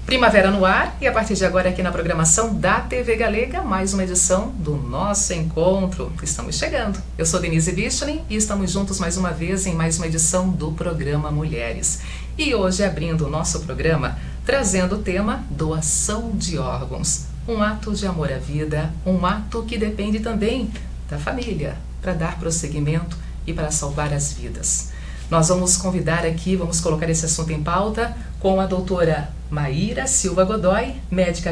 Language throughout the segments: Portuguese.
Primavera no ar e a partir de agora aqui na programação da TV Galega, mais uma edição do nosso encontro. Estamos chegando. Eu sou Denise Bichling e estamos juntos mais uma vez em mais uma edição do programa Mulheres. E hoje abrindo o nosso programa, trazendo o tema doação de órgãos. Um ato de amor à vida, um ato que depende também da família, para dar prosseguimento e para salvar as vidas. Nós vamos convidar aqui, vamos colocar esse assunto em pauta com a doutora Maíra Silva Godoy, médica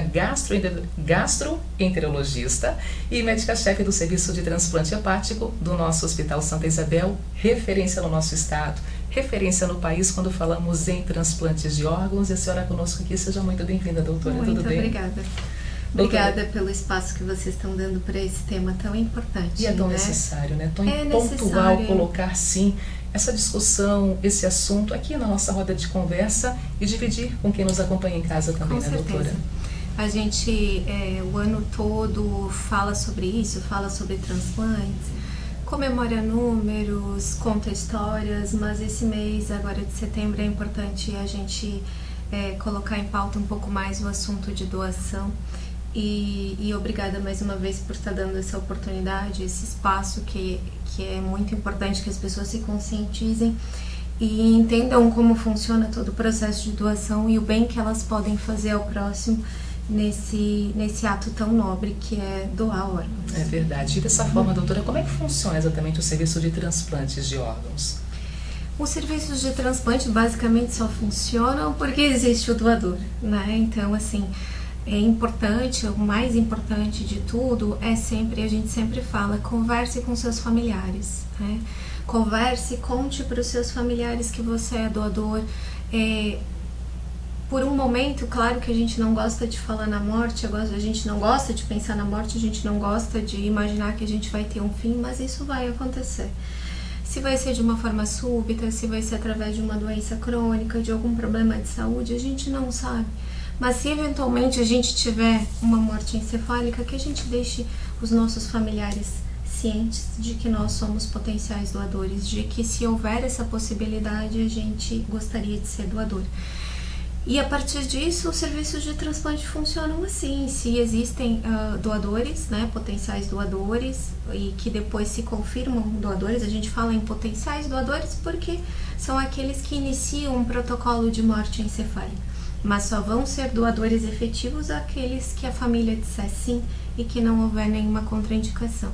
gastroenterologista e médica-chefe do Serviço de Transplante Hepático do nosso Hospital Santa Isabel, referência no nosso estado, referência no país quando falamos em transplantes de órgãos. E a senhora conosco aqui, seja muito bem-vinda, doutora. Muito Tudo bem? Obrigada. Obrigada pelo espaço que vocês estão dando para esse tema tão importante. E é tão necessário, né? Tão pontual colocar, sim, essa discussão, esse assunto aqui na nossa roda de conversa e dividir com quem nos acompanha em casa também, né, doutora? A gente, o ano todo, fala sobre isso, fala sobre transplantes, comemora números, conta histórias, mas esse mês, agora de setembro, é importante a gente colocar em pauta um pouco mais o assunto de doação. E obrigada mais uma vez por estar dando essa oportunidade, esse espaço que é muito importante que as pessoas se conscientizem e entendam como funciona todo o processo de doação e o bem que elas podem fazer ao próximo nesse ato tão nobre que é doar órgãos. É verdade. E dessa forma, doutora, como é que funciona exatamente o serviço de transplantes de órgãos? Os serviços de transplante basicamente só funcionam porque existe o doador, né? Então, assim, é importante, o mais importante de tudo é sempre, a gente sempre fala, converse com seus familiares, né? Converse, conte para os seus familiares que você é doador. Por um momento, claro que a gente não gosta de falar na morte, a gente não gosta de pensar na morte, a gente não gosta de imaginar que a gente vai ter um fim, mas isso vai acontecer. Se vai ser de uma forma súbita, se vai ser através de uma doença crônica, de algum problema de saúde, a gente não sabe. Mas se eventualmente a gente tiver uma morte encefálica, que a gente deixe os nossos familiares cientes de que nós somos potenciais doadores, de que se houver essa possibilidade, a gente gostaria de ser doador. E a partir disso, os serviços de transplante funcionam assim. Se existem doadores, né, potenciais doadores, e que depois se confirmam doadores, a gente fala em potenciais doadores porque são aqueles que iniciam um protocolo de morte encefálica. Mas só vão ser doadores efetivos aqueles que a família disser sim e que não houver nenhuma contraindicação.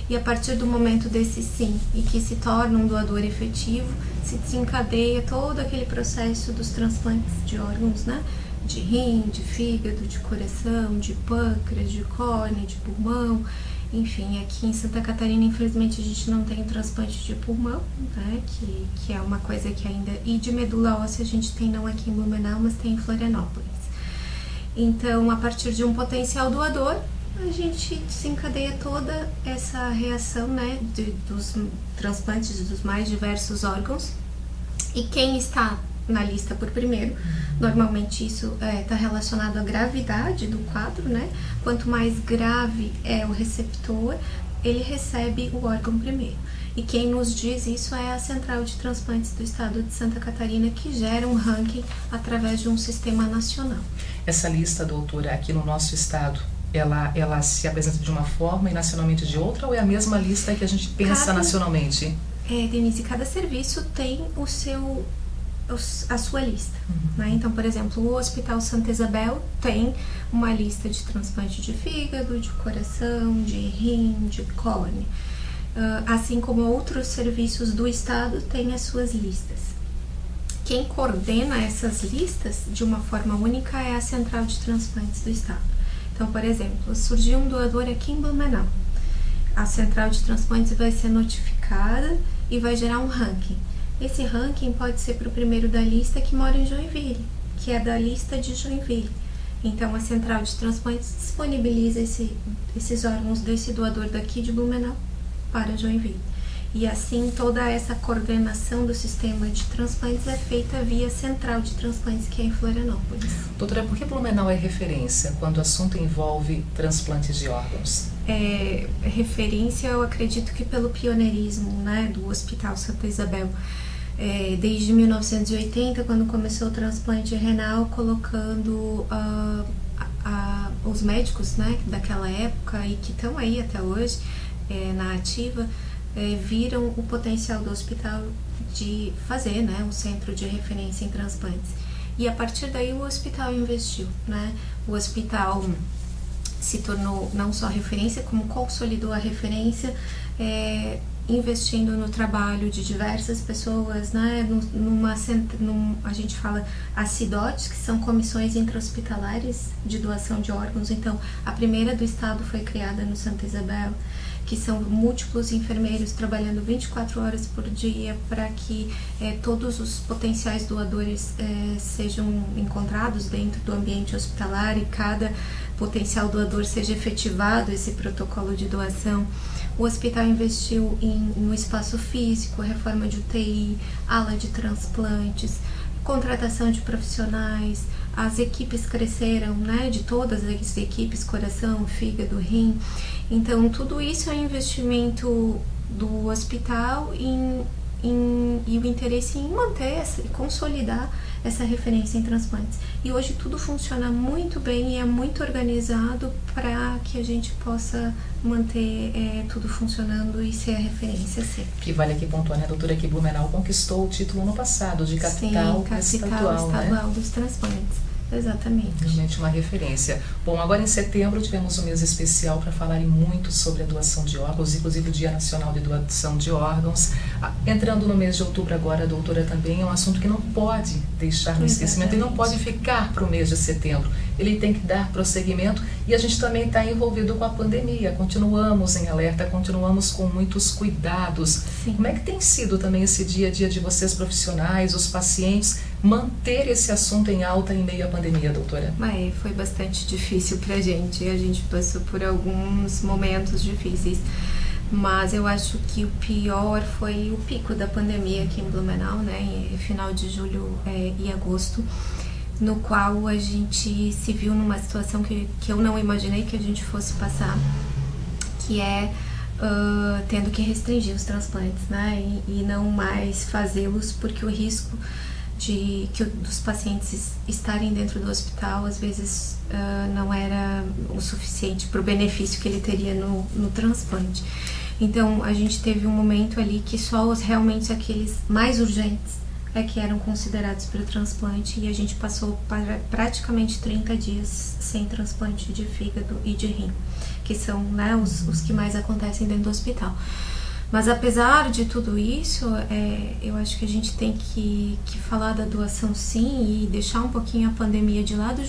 E a partir do momento desse sim e que se torna um doador efetivo, se desencadeia todo aquele processo dos transplantes de órgãos, né? De rim, de fígado, de coração, de pâncreas, de córnea, de pulmão. Enfim, aqui em Santa Catarina, infelizmente, a gente não tem o transplante de pulmão, né, que é uma coisa que ainda... E de medula óssea a gente tem não aqui em Blumenau, mas tem em Florianópolis. Então, a partir de um potencial doador, a gente desencadeia toda essa reação, né, dos transplantes dos mais diversos órgãos. E quem está na lista por primeiro, normalmente isso está relacionado à gravidade do quadro, né? Quanto mais grave é o receptor, ele recebe o órgão primeiro. E quem nos diz isso é a Central de Transplantes do Estado de Santa Catarina, que gera um ranking através de um sistema nacional. Essa lista, doutora, aqui no nosso estado, ela se apresenta de uma forma e nacionalmente de outra, ou é a mesma lista que a gente pensa nacionalmente? Denise, cada serviço tem a sua lista, né? Então, por exemplo, o Hospital Santa Isabel tem uma lista de transplante de fígado, de coração, de rim, de córnea. Assim como outros serviços do estado têm as suas listas. Quem coordena essas listas de uma forma única é a Central de Transplantes do Estado. Então, por exemplo, surgiu um doador aqui em Blumenau. A Central de Transplantes vai ser notificada e vai gerar um ranking. Esse ranking pode ser para o primeiro da lista que mora em Joinville, que é da lista de Joinville. Então, a Central de Transplantes disponibiliza esses órgãos desse doador daqui de Blumenau para Joinville. E assim toda essa coordenação do sistema de transplantes é feita via central de transplantes, que é em Florianópolis. Doutora, por que Blumenau é referência quando o assunto envolve transplantes de órgãos? Referência, eu acredito que pelo pioneirismo, né, do Hospital Santa Isabel. Desde 1980, quando começou o transplante renal, colocando os médicos, né, daquela época e que estão aí até hoje na ativa, viram o potencial do hospital de fazer, né, um centro de referência em transplantes. E a partir daí o hospital investiu, né? O hospital se tornou não só referência, como consolidou a referência, investindo no trabalho de diversas pessoas, né? A gente fala as CIDOTs, que são comissões intra-hospitalares de doação de órgãos. Então, a primeira do estado foi criada no Santa Isabel, que são múltiplos enfermeiros trabalhando 24 horas por dia para que todos os potenciais doadores sejam encontrados dentro do ambiente hospitalar e cada potencial doador seja efetivado esse protocolo de doação. O hospital investiu no espaço físico, reforma de UTI, ala de transplantes, contratação de profissionais, as equipes cresceram, né, de todas as equipes, coração, fígado, rim. Então, tudo isso é investimento do hospital e o interesse em manter e consolidar essa referência em transplantes. E hoje tudo funciona muito bem e é muito organizado para que a gente possa manter tudo funcionando e ser a referência sempre. Que vale aqui pontuar, né, doutora, que Blumenau conquistou o título no passado de capital estadual, né? Dos transplantes. Exatamente. Realmente uma referência. Bom, agora em setembro tivemos um mês especial para falar muito sobre a doação de órgãos, inclusive o Dia Nacional de Doação de Órgãos. Entrando no mês de outubro agora, doutora, também é um assunto que não pode deixar no esquecimento e não pode ficar para o mês de setembro. Ele tem que dar prosseguimento e a gente também está envolvido com a pandemia. Continuamos em alerta, continuamos com muitos cuidados. Sim. Como é que tem sido também esse dia a dia de vocês profissionais, os pacientes, manter esse assunto em alta em meio à pandemia, doutora? Foi bastante difícil pra gente. A gente passou por alguns momentos difíceis. Mas eu acho que o pior foi o pico da pandemia aqui em Blumenau, né? Em final de julho e agosto, no qual a gente se viu numa situação que eu não imaginei que a gente fosse passar, que é tendo que restringir os transplantes, né? E não mais fazê-los, porque o risco dos pacientes estarem dentro do hospital às vezes não era o suficiente para o benefício que ele teria no transplante. Então a gente teve um momento ali que só realmente aqueles mais urgentes que eram considerados para o transplante, e a gente passou praticamente 30 dias sem transplante de fígado e de rim, que são, né, os que mais acontecem dentro do hospital. Mas apesar de tudo isso, eu acho que a gente tem que falar da doação sim e deixar um pouquinho a pandemia de lado,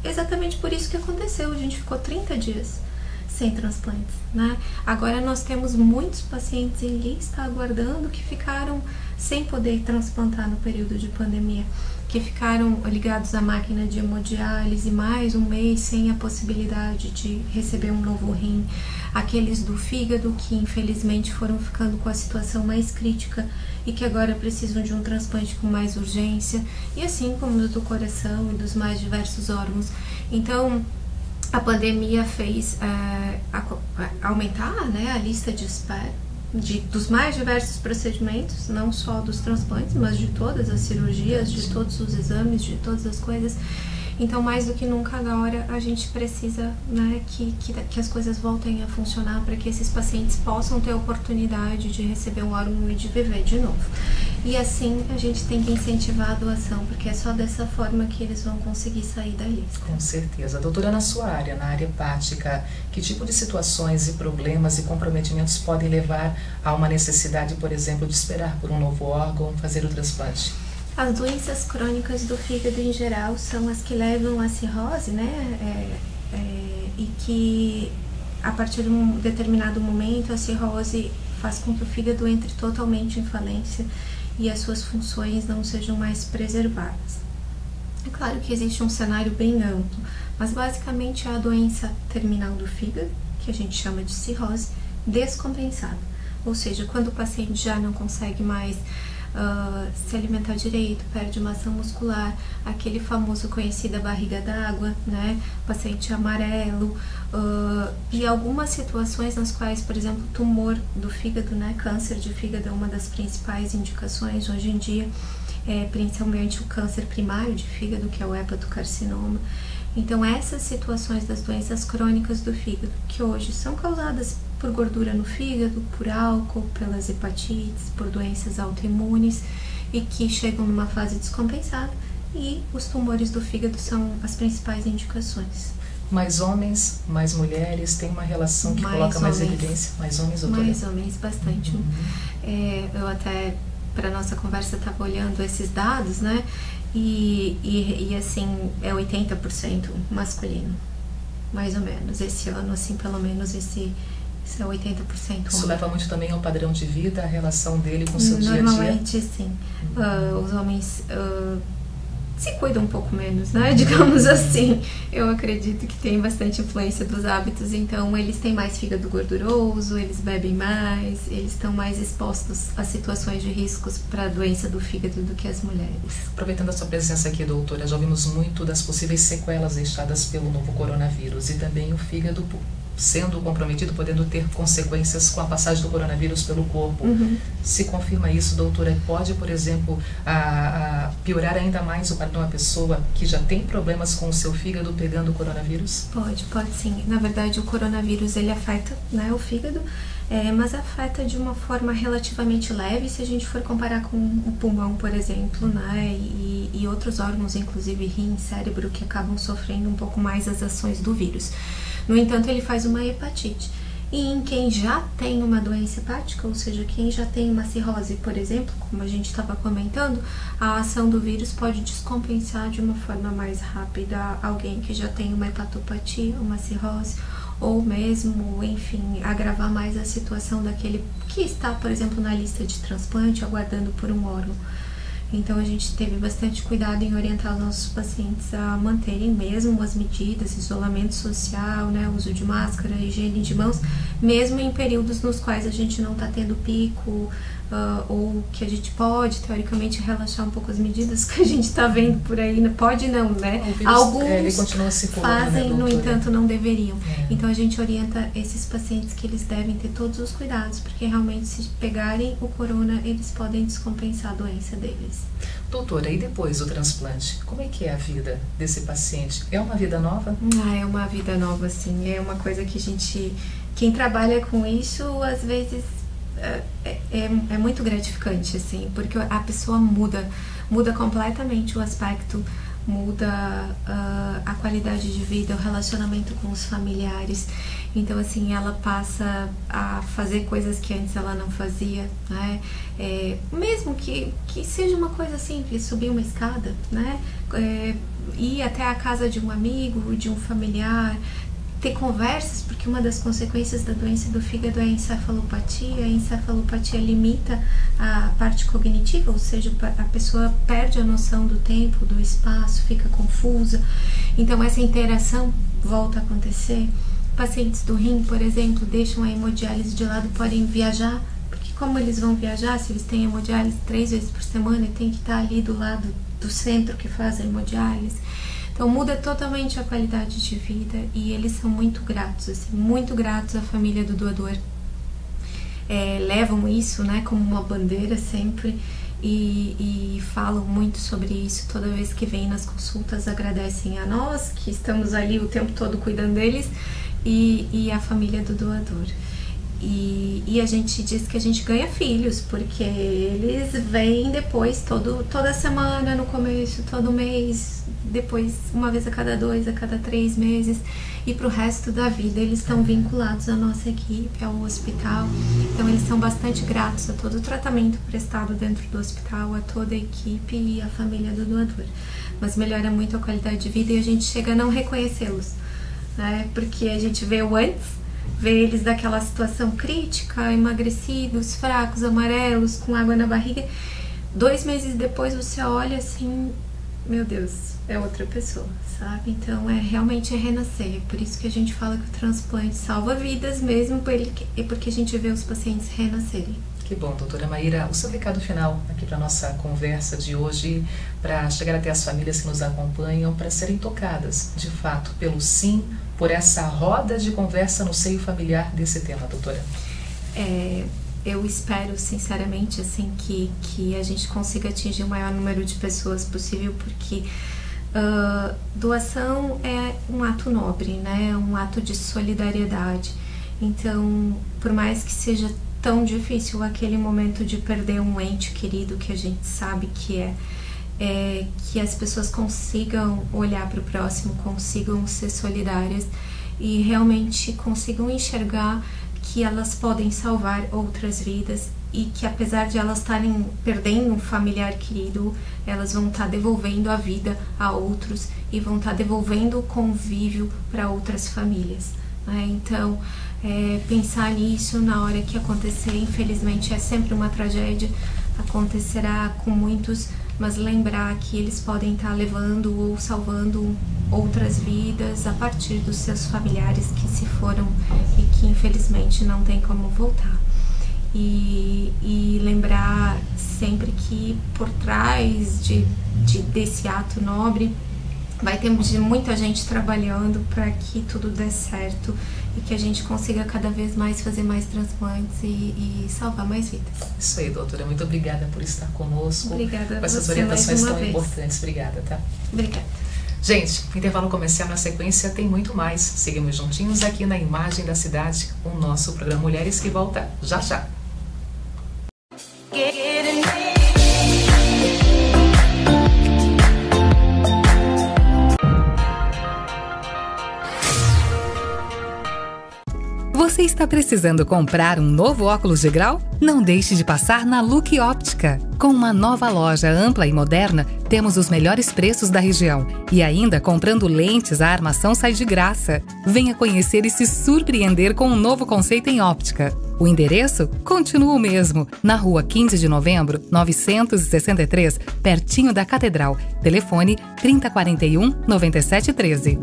exatamente por isso que aconteceu. A gente ficou 30 dias sem transplantes, né? Agora nós temos muitos pacientes em lista aguardando que ficaram sem poder transplantar no período de pandemia, que ficaram ligados à máquina de hemodiálise mais um mês sem a possibilidade de receber um novo rim, aqueles do fígado que infelizmente foram ficando com a situação mais crítica e que agora precisam de um transplante com mais urgência, e assim como do coração e dos mais diversos órgãos. Então a pandemia fez aumentar, né, a lista de espera dos mais diversos procedimentos, não só dos transplantes, mas de todas as cirurgias, de todos os exames, de todas as coisas. Então, mais do que nunca agora, a gente precisa, né, que as coisas voltem a funcionar para que esses pacientes possam ter a oportunidade de receber um órgão e de viver de novo. E assim, a gente tem que incentivar a doação, porque é só dessa forma que eles vão conseguir sair da lista. Com certeza. Doutora, na sua área, na área hepática, que tipo de situações e problemas e comprometimentos podem levar a uma necessidade, por exemplo, de esperar por um novo órgão, fazer o transplante? As doenças crônicas do fígado em geral são as que levam à cirrose, né? E que a partir de um determinado momento a cirrose faz com que o fígado entre totalmente em falência e as suas funções não sejam mais preservadas. É claro que existe um cenário bem amplo, mas basicamente é a doença terminal do fígado, que a gente chama de cirrose, descompensada. ou seja, quando o paciente já não consegue mais se alimentar direito, perde massa muscular, aquele famoso conhecido barriga d'água, né, paciente amarelo, e algumas situações nas quais, por exemplo, tumor do fígado, né, câncer de fígado é uma das principais indicações hoje em dia, principalmente o câncer primário de fígado, que é o hepatocarcinoma. Então essas situações das doenças crônicas do fígado, que hoje são causadas por gordura no fígado, por álcool, pelas hepatites, por doenças autoimunes e que chegam numa fase descompensada, e os tumores do fígado são as principais indicações. Mais homens, mais mulheres, tem uma relação que coloca mais evidência? Mais homens, doutora? Mais homens, bastante. Eu até, para nossa conversa, estava olhando esses dados, né? E assim, é 80% masculino, mais ou menos. Esse ano, assim, pelo menos esse é 80%. Isso leva muito também ao padrão de vida, a relação dele com o seu dia a dia? Normalmente, sim. Os homens se cuidam um pouco menos, né? Digamos assim. Eu acredito que tem bastante influência dos hábitos, então eles têm mais fígado gorduroso, eles bebem mais, eles estão mais expostos a situações de riscos para a doença do fígado do que as mulheres. Aproveitando a sua presença aqui, doutora, já ouvimos muito das possíveis sequelas deixadas pelo novo coronavírus e também o fígado sendo comprometido, podendo ter consequências com a passagem do coronavírus pelo corpo. Se confirma isso, doutora, pode, por exemplo, piorar ainda mais o quadro de uma pessoa que já tem problemas com o seu fígado pegando o coronavírus? Pode sim. Na verdade, o coronavírus, ele afeta, né, o fígado, mas afeta de uma forma relativamente leve se a gente for comparar com o pulmão, por exemplo, né, e outros órgãos, inclusive rim, cérebro, que acabam sofrendo um pouco mais as ações do vírus. No entanto, ele faz uma hepatite. E em quem já tem uma doença hepática, ou seja, quem já tem uma cirrose, por exemplo, como a gente estava comentando, a ação do vírus pode descompensar de uma forma mais rápida alguém que já tem uma hepatopatia, uma cirrose, ou mesmo, enfim, agravar mais a situação daquele que está, por exemplo, na lista de transplante, aguardando por um órgão. Então a gente teve bastante cuidado em orientar os nossos pacientes a manterem mesmo as medidas, isolamento social, né, uso de máscara, higiene de mãos, mesmo em períodos nos quais a gente não está tendo pico, ou que a gente pode, teoricamente, relaxar um pouco as medidas que a gente está vendo por aí. Pode não, né? O vírus, alguns ele continua circulando, fazem, né, no entanto, não deveriam. É. Então a gente orienta esses pacientes que eles devem ter todos os cuidados, porque realmente se pegarem o corona, eles podem descompensar a doença deles. Doutora, e depois do transplante, como é que é a vida desse paciente? É uma vida nova? É uma vida nova, sim. É uma coisa que a gente, quem trabalha com isso, às vezes é muito gratificante, assim, porque a pessoa muda completamente o aspecto, muda a qualidade de vida, o relacionamento com os familiares. Então, assim, ela passa a fazer coisas que antes ela não fazia, né? Mesmo que seja uma coisa simples, subir uma escada, né? Ir até a casa de um amigo, de um familiar, ter conversas, porque uma das consequências da doença do fígado é a encefalopatia. A encefalopatia limita a parte cognitiva, ou seja, a pessoa perde a noção do tempo, do espaço, fica confusa. Então essa interação volta a acontecer. Pacientes do rim, por exemplo, deixam a hemodiálise de lado, podem viajar, porque como eles vão viajar, se eles têm hemodiálise 3 vezes por semana, tem que estar ali do lado do centro que faz a hemodiálise. Então muda totalmente a qualidade de vida e eles são muito gratos, assim, muito gratos à família do doador. Levam isso, né, como uma bandeira sempre e falam muito sobre isso. Toda vez que vêm nas consultas, agradecem a nós, que estamos ali o tempo todo cuidando deles, e a família do doador. E a gente diz que a gente ganha filhos, porque eles vêm depois toda semana, no começo, todo mês, depois uma vez a cada 2, a cada 3 meses, e pro resto da vida eles estão vinculados à nossa equipe, ao hospital. Então eles são bastante gratos a todo o tratamento prestado dentro do hospital, a toda a equipe e a família do doador. Mas melhora muito a qualidade de vida e a gente chega a não reconhecê-los, né? Porque a gente vê o antes, vê eles daquela situação crítica, emagrecidos, fracos, amarelos, com água na barriga. 2 meses depois você olha assim, meu Deus, é outra pessoa, sabe? Então realmente é renascer. Por isso que a gente fala que o transplante salva vidas mesmo, porque a gente vê os pacientes renascerem. Que bom, doutora Maíra. O seu recado final aqui para a nossa conversa de hoje, para chegar até as famílias que nos acompanham, para serem tocadas, de fato, pelo sim, por essa roda de conversa no seio familiar desse tema, doutora. Eu espero, sinceramente, assim, que a gente consiga atingir o maior número de pessoas possível, porque doação é um ato nobre, né? É um ato de solidariedade. Então, por mais que seja tão difícil aquele momento de perder um ente querido, que a gente sabe que que as pessoas consigam olhar para o próximo, consigam ser solidárias e realmente consigam enxergar que elas podem salvar outras vidas e que, apesar de elas estarem perdendo um familiar querido, elas vão estar devolvendo a vida a outros e vão estar devolvendo o convívio para outras famílias, né? Então, pensar nisso na hora que acontecer, infelizmente é sempre uma tragédia, acontecerá com muitos, mas lembrar que eles podem estar levando ou salvando outras vidas a partir dos seus familiares que se foram e que infelizmente não tem como voltar. E lembrar sempre que por trás desse ato nobre vai ter muita gente trabalhando para que tudo dê certo e que a gente consiga cada vez mais fazer mais transplantes e salvar mais vidas. Isso aí, doutora. Muito obrigada por estar conosco. Obrigada com essas orientações tão importantes. Obrigada, tá? Obrigada. Gente, intervalo comercial, na sequência tem muito mais. Seguimos juntinhos aqui na Imagem da Cidade, o nosso programa Mulheres, que volta já já. Você está precisando comprar um novo óculos de grau? Não deixe de passar na Look Óptica. Com uma nova loja ampla e moderna, temos os melhores preços da região. E ainda, comprando lentes, a armação sai de graça. Venha conhecer e se surpreender com um novo conceito em óptica. O endereço continua o mesmo, na Rua 15 de Novembro, 963, pertinho da Catedral. Telefone 3041-9713.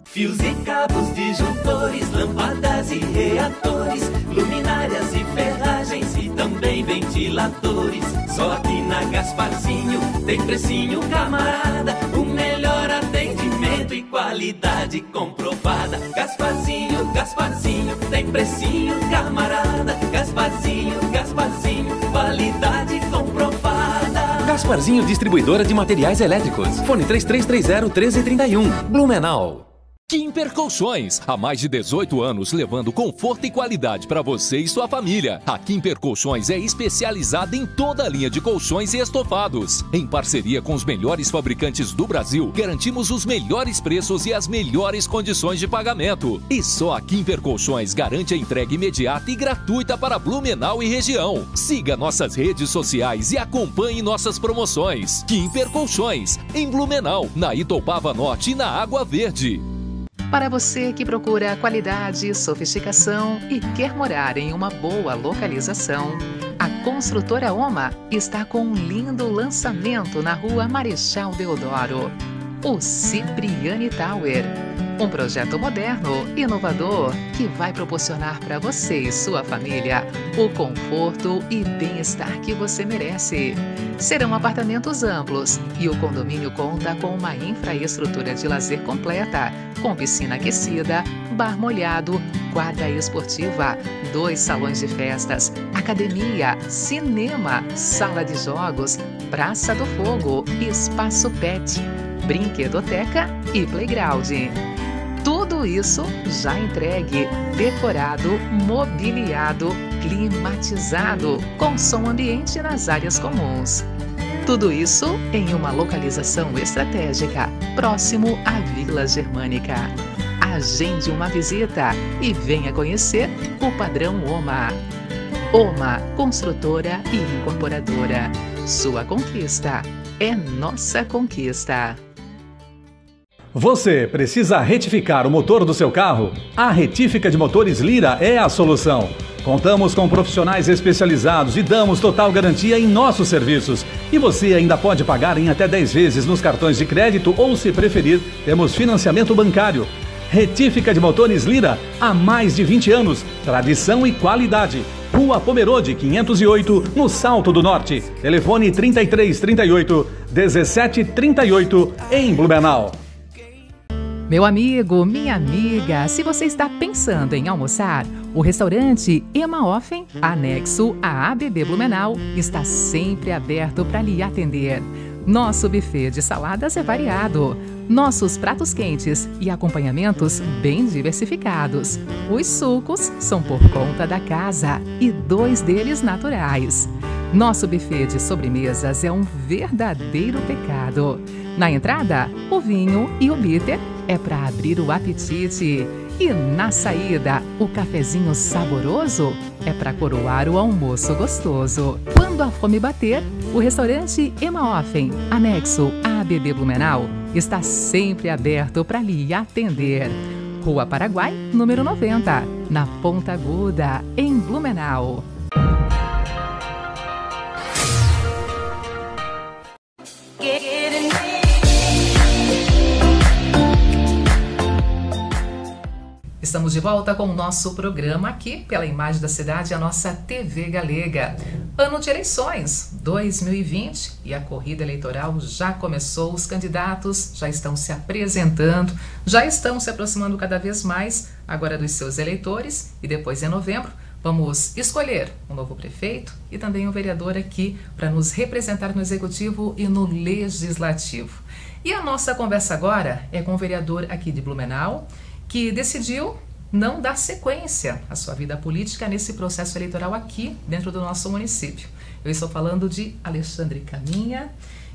Fios e cabos, disjuntores, lâmpadas e reatores, luminárias e ferragens e também ventiladores. Só aqui na Gasparzinho tem precinho, camarada, o melhor atendimento e qualidade comprovada. Gasparzinho, Gasparzinho, tem precinho, camarada. Gasparzinho, Gasparzinho, qualidade comprovada. Gasparzinho, distribuidora de materiais elétricos. Fone 3330-1331. Blumenau. Quimper Colchões, há mais de 18 anos levando conforto e qualidade para você e sua família. A Quimper Colchões é especializada em toda a linha de colchões e estofados. Em parceria com os melhores fabricantes do Brasil, garantimos os melhores preços e as melhores condições de pagamento. E só a Quimper Colchões garante a entrega imediata e gratuita para Blumenau e região. Siga nossas redes sociais e acompanhe nossas promoções. Quimper Colchões, em Blumenau, na Itoupava Norte e na Água Verde. Para você que procura qualidade, sofisticação e quer morar em uma boa localização, a Construtora Oma está com um lindo lançamento na Rua Marechal Deodoro, o Cipriani Tower. Um projeto moderno, inovador, que vai proporcionar para você e sua família o conforto e bem-estar que você merece. Serão apartamentos amplos e o condomínio conta com uma infraestrutura de lazer completa, com piscina aquecida, bar molhado, quadra esportiva, 2 salões de festas, academia, cinema, sala de jogos, praça do fogo, espaço pet, brinquedoteca e playground. Tudo isso já entregue, decorado, mobiliado, climatizado, com som ambiente nas áreas comuns. Tudo isso em uma localização estratégica, próximo à Vila Germânica. Agende uma visita e venha conhecer o padrão Oma. Oma, construtora e incorporadora. Sua conquista é nossa conquista. Você precisa retificar o motor do seu carro? A Retífica de Motores Lira é a solução. Contamos com profissionais especializados e damos total garantia em nossos serviços. E você ainda pode pagar em até 10 vezes nos cartões de crédito ou, se preferir, temos financiamento bancário. Retífica de motores Lira, há mais de 20 anos, tradição e qualidade. Rua Pomerode, 508, no Salto do Norte. Telefone 3338 1738, em Blumenau. Meu amigo, minha amiga, se você está pensando em almoçar, o restaurante Emaoffen, anexo à ABB Blumenau, está sempre aberto para lhe atender. Nosso buffet de saladas é variado, nossos pratos quentes e acompanhamentos bem diversificados. Os sucos são por conta da casa e 2 deles naturais. Nosso buffet de sobremesas é um verdadeiro pecado. Na entrada, o vinho e o bitter é para abrir o apetite. E na saída, o cafezinho saboroso é para coroar o almoço gostoso. Quando a fome bater, o restaurante Emaoffen, anexo à ABB Blumenau, está sempre aberto para lhe atender. Rua Paraguai, número 90, na Ponta Aguda, em Blumenau. Estamos de volta com o nosso programa aqui pela Imagem da Cidade, a nossa TV Galega. Ano de eleições 2020 e a corrida eleitoral já começou, os candidatos já estão se apresentando, já estão se aproximando cada vez mais agora dos seus eleitores e depois em novembro vamos escolher um novo prefeito e também um vereador aqui para nos representar no Executivo e no Legislativo. E a nossa conversa agora é com o vereador aqui de Blumenau, que decidiu não dar sequência à sua vida política nesse processo eleitoral aqui dentro do nosso município. Eu estou falando de Alexandre Caminha,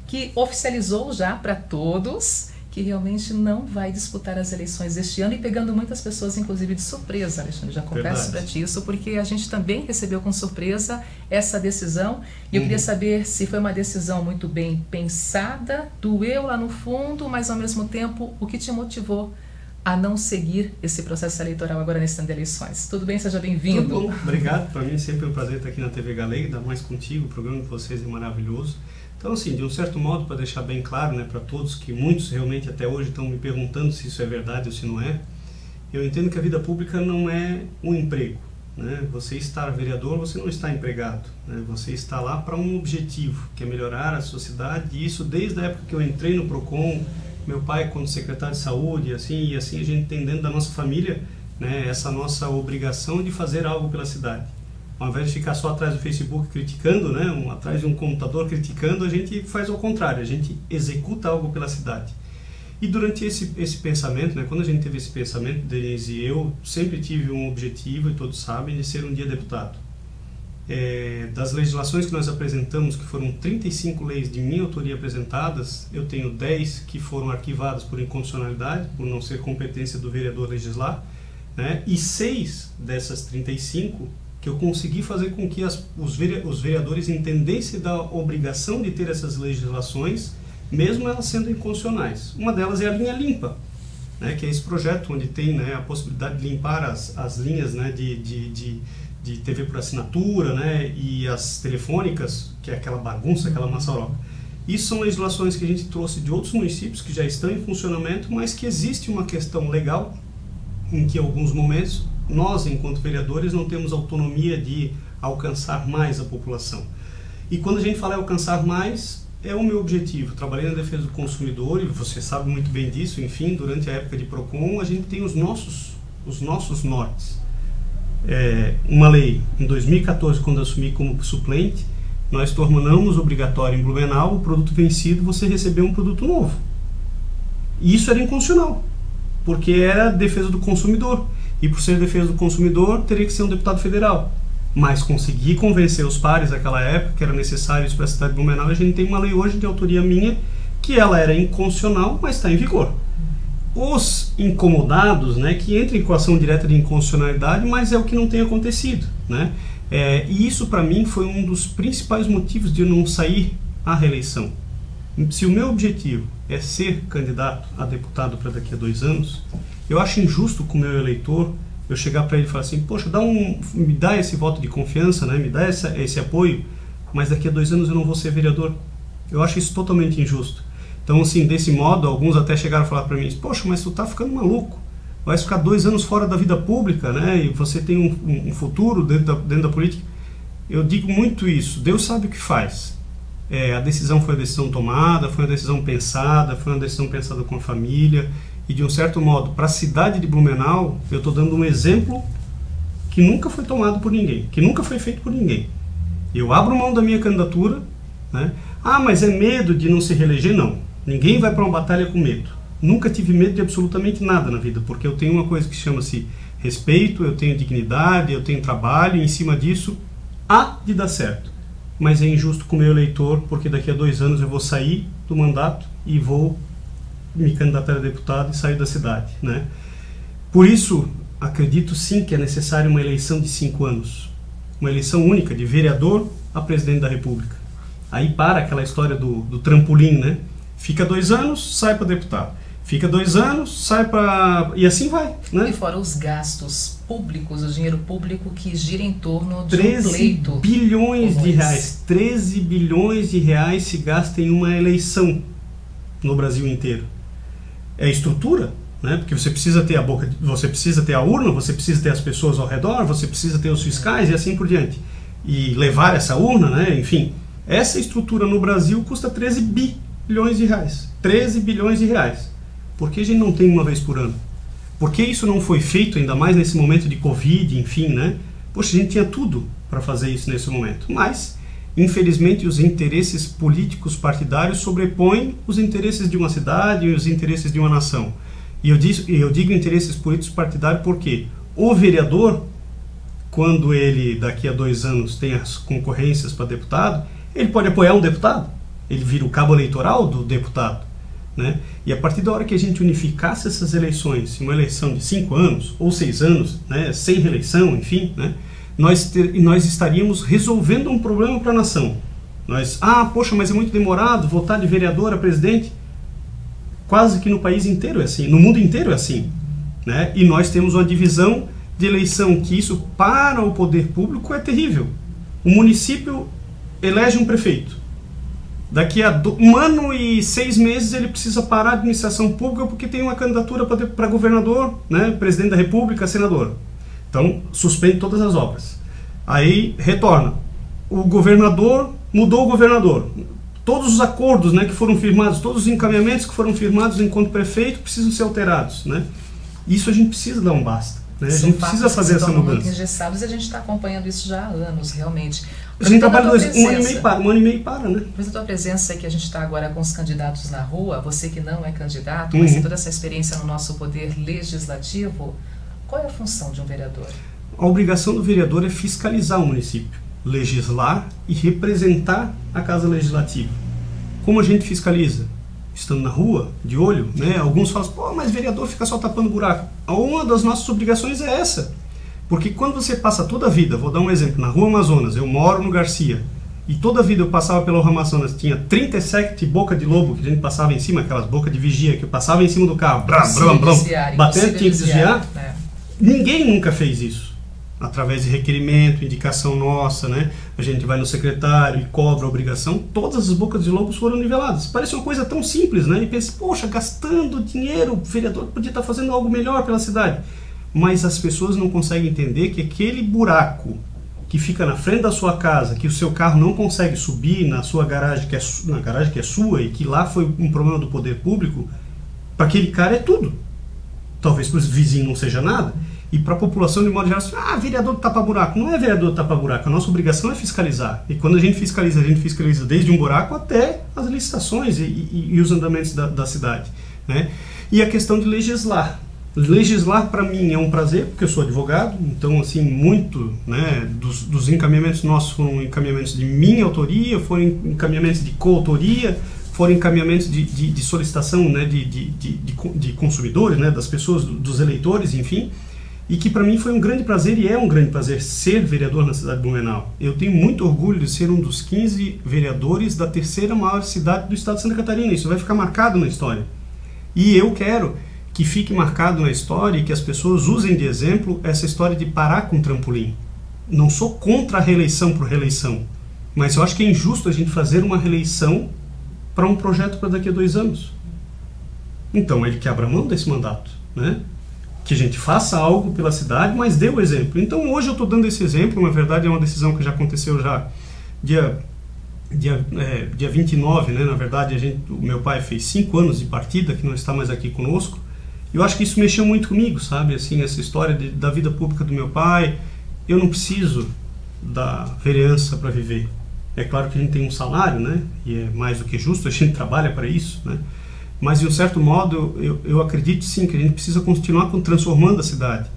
que oficializou já para todos que realmente não vai disputar as eleições deste ano e pegando muitas pessoas, inclusive, de surpresa, Alexandre. Já confesso para ti isso, porque a gente também recebeu com surpresa essa decisão e eu queria saber se foi uma decisão muito bem pensada, doeu lá no fundo, mas ao mesmo tempo, o que te motivou a não seguir esse processo eleitoral agora nesse ano de eleições. Tudo bem? Seja bem-vindo. Tudo bom, obrigado. Para mim é sempre um prazer estar aqui na TV Galega, ainda mais contigo, o programa de vocês é maravilhoso. Então, assim, de um certo modo, para deixar bem claro, né, para todos, que muitos realmente até hoje estão me perguntando se isso é verdade ou se não é, eu entendo que a vida pública não é um emprego, né? Você estar vereador, você não está empregado, né? Você está lá para um objetivo, que é melhorar a sociedade, e isso desde a época que eu entrei no PROCON, meu pai quando secretário de saúde, e assim a gente tem dentro da nossa família, né, essa nossa obrigação de fazer algo pela cidade. Ao invés de ficar só atrás do Facebook criticando, né, atrás de um computador criticando, a gente faz ao contrário, a gente executa algo pela cidade. E durante esse pensamento, né, quando a gente teve esse pensamento, Denise e eu, sempre tive um objetivo, e todos sabem, de ser um dia deputado. Das legislações que nós apresentamos, que foram 35 leis de minha autoria apresentadas, eu tenho 10 que foram arquivadas por inconstitucionalidade, por não ser competência do vereador legislar, né? E 6 dessas 35 que eu consegui fazer com que os vereadores entendessem da obrigação de ter essas legislações, mesmo elas sendo inconstitucionais. Uma delas é a linha limpa, né? Que é esse projeto onde tem, né, a possibilidade de limpar as linhas, né, de TV por assinatura, né, e as telefônicas, que é aquela bagunça, aquela maçaroca. Isso são legislações que a gente trouxe de outros municípios que já estão em funcionamento, mas que existe uma questão legal em que, em alguns momentos, nós, enquanto vereadores, não temos autonomia de alcançar mais a população. E quando a gente fala em alcançar mais, é o meu objetivo. Trabalhei na defesa do consumidor, e você sabe muito bem disso, enfim, durante a época de PROCON, a gente tem os nossos nortes. Uma lei, em 2014, quando eu assumi como suplente, nós tornamos obrigatório em Blumenau, o produto vencido, você receber um produto novo. E isso era inconstitucional, porque era defesa do consumidor. E por ser defesa do consumidor, teria que ser um deputado federal. Mas consegui convencer os pares naquela época que era necessário isso para a cidade de Blumenau. A gente tem uma lei hoje de autoria minha, que ela era inconstitucional, mas está em vigor. Os incomodados, né, que entram em equação direta de inconstitucionalidade, mas é o que não tem acontecido, né? E isso para mim foi um dos principais motivos de eu não sair à reeleição. Se o meu objetivo é ser candidato a deputado para daqui a 2 anos, eu acho injusto com o meu eleitor eu chegar para ele e falar assim, poxa, me dá esse voto de confiança, né? Me dá esse apoio, mas daqui a 2 anos eu não vou ser vereador. Eu acho isso totalmente injusto. Então, assim, desse modo, alguns até chegaram a falar para mim, poxa, mas tu tá ficando maluco, vai ficar 2 anos fora da vida pública, né? E você tem um futuro dentro da política. Eu digo muito isso, Deus sabe o que faz. A decisão foi a decisão tomada, foi uma decisão pensada, com a família, e de um certo modo, para a cidade de Blumenau, eu estou dando um exemplo que nunca foi tomado por ninguém, que nunca foi feito por ninguém. Eu abro mão da minha candidatura, né? Ah, mas é medo de não se reeleger? Não. Ninguém vai para uma batalha com medo. Nunca tive medo de absolutamente nada na vida, porque eu tenho uma coisa que chama-se respeito, eu tenho dignidade, eu tenho trabalho, e em cima disso há de dar certo. Mas é injusto com o meu eleitor, porque daqui a 2 anos eu vou sair do mandato e vou me candidatar a deputado e sair da cidade, né? Por isso, acredito sim que é necessária uma eleição de 5 anos. Uma eleição única, de vereador a presidente da República. Aí para aquela história do trampolim, né? Fica 2 anos, sai para deputado. Fica 2 anos, sai para... E assim vai, né? E fora os gastos públicos, o dinheiro público que gira em torno de 13 um pleito. bilhões de reais. 13 bilhões de reais se gasta em uma eleição no Brasil inteiro. É estrutura, né? Porque você precisa ter você precisa ter a urna, você precisa ter as pessoas ao redor, você precisa ter os fiscais e assim por diante. E levar essa urna, né? Enfim, essa estrutura no Brasil custa 13 bilhões de reais. 13 bilhões de reais. Por que a gente não tem uma vez por ano? Por que isso não foi feito, ainda mais nesse momento de Covid, enfim, né? Poxa, a gente tinha tudo para fazer isso nesse momento. Mas, infelizmente, os interesses políticos partidários sobrepõem os interesses de uma cidade e os interesses de uma nação. E eu digo interesses políticos partidários porque o vereador, quando ele, daqui a 2 anos, tem as concorrências para deputado, ele pode apoiar um deputado. Ele vira o cabo eleitoral do deputado, né? E a partir da hora que a gente unificasse essas eleições, uma eleição de 5 anos ou 6 anos, né, sem reeleição, enfim, né, nós estaríamos resolvendo um problema para a nação. Poxa, mas é muito demorado votar de vereador a presidente. Quase que no país inteiro é assim, no mundo inteiro é assim, né? E nós temos uma divisão de eleição que isso para o poder público é terrível. O município elege um prefeito. Daqui a 1 ano e 6 meses ele precisa parar a administração pública porque tem uma candidatura para governador, né, presidente da República, senador. Então, suspende todas as obras. Aí, retorna. O governador, mudou o governador. Todos os acordos, né, que foram firmados, todos os encaminhamentos que foram firmados enquanto prefeito precisam ser alterados, né? Isso a gente precisa dar um basta. Né? A gente precisa fazer essa mudança. Engessados, e a gente está acompanhando isso já há anos, realmente. A gente trabalha 1 ano e meio para, né? Por a tua presença que a gente está agora com os candidatos na rua, você que não é candidato, mas tem toda essa experiência no nosso poder legislativo, qual é a função de um vereador? A obrigação do vereador é fiscalizar o município, legislar e representar a Casa Legislativa. Como a gente fiscaliza? Estando na rua, de olho, né? Alguns falam, pô, mas vereador fica só tapando buraco. Uma das nossas obrigações é essa. Porque quando você passa toda a vida, vou dar um exemplo, na Rua Amazonas, eu moro no Garcia, e toda a vida eu passava pela Rua Amazonas, tinha 37 bocas de lobo que a gente passava em cima, aquelas bocas de vigia que eu passava em cima do carro, batendo, tinha que desviar. Ninguém nunca fez isso. Através de requerimento, indicação nossa, né? A gente vai no secretário e cobra a obrigação. Todas as bocas de lobos foram niveladas. Parece uma coisa tão simples, né? E pensa, poxa, gastando dinheiro, o vereador podia estar fazendo algo melhor pela cidade. Mas as pessoas não conseguem entender que aquele buraco que fica na frente da sua casa, que o seu carro não consegue subir na sua garagem, na garagem que é sua, e que lá foi um problema do poder público, para aquele cara é tudo. Talvez para os vizinhos não seja nada. E para a população, de modo geral, vereador tapa buraco. Não é vereador tapa buraco, a nossa obrigação é fiscalizar. E quando a gente fiscaliza desde um buraco até as licitações e os andamentos da cidade, né? E a questão de legislar. Legislar para mim é um prazer, porque eu sou advogado, então assim, muito, né, dos encaminhamentos nossos foram encaminhamentos de minha autoria, foram encaminhamentos de coautoria, foram encaminhamentos de solicitação, né, de consumidores, né, das pessoas, dos eleitores, enfim. E que para mim foi um grande prazer e é um grande prazer ser vereador na cidade de Blumenau. Eu tenho muito orgulho de ser um dos 15 vereadores da 3ª maior cidade do estado de Santa Catarina. Isso vai ficar marcado na história. E eu quero que que fique marcado na história e que as pessoas usem de exemplo essa história de parar com trampolim. Não sou contra a reeleição por reeleição, mas eu acho que é injusto a gente fazer uma reeleição para um projeto para daqui a 2 anos. Então ele que abra mão desse mandato, né? Que a gente faça algo pela cidade, mas dê o exemplo. Então hoje eu estou dando esse exemplo, na verdade é uma decisão que já aconteceu já dia 29, né? Na verdade o meu pai fez 5 anos de partida, que não está mais aqui conosco. Eu acho que isso mexeu muito comigo, sabe? Assim, essa história da vida pública do meu pai. Eu não preciso da vereança para viver. É claro que a gente tem um salário, né? E é mais do que justo, a gente trabalha para isso, né? Mas, de um certo modo, eu acredito sim que a gente precisa continuar transformando a cidade.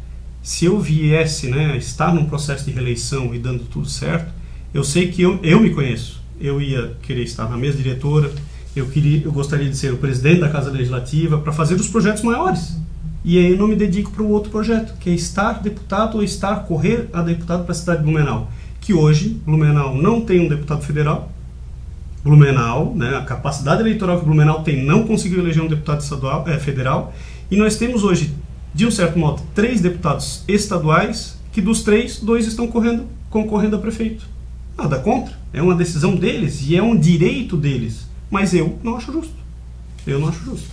Se eu viesse, né, estar num processo de reeleição e dando tudo certo, eu sei que eu me conheço. Eu ia querer estar na mesa diretora, eu gostaria de ser o presidente da Casa Legislativa para fazer os projetos maiores. E aí eu não me dedico para o outro projeto, que é estar deputado ou correr a deputado para a cidade de Blumenau. Que hoje, Blumenau não tem um deputado federal. Blumenau, né, a capacidade eleitoral que Blumenau tem, não conseguiu eleger um deputado federal, e nós temos hoje, de um certo modo, 3 deputados estaduais, que dos 3, 2 estão concorrendo a prefeito. Nada contra, é uma decisão deles e é um direito deles, mas eu não acho justo. Eu não acho justo.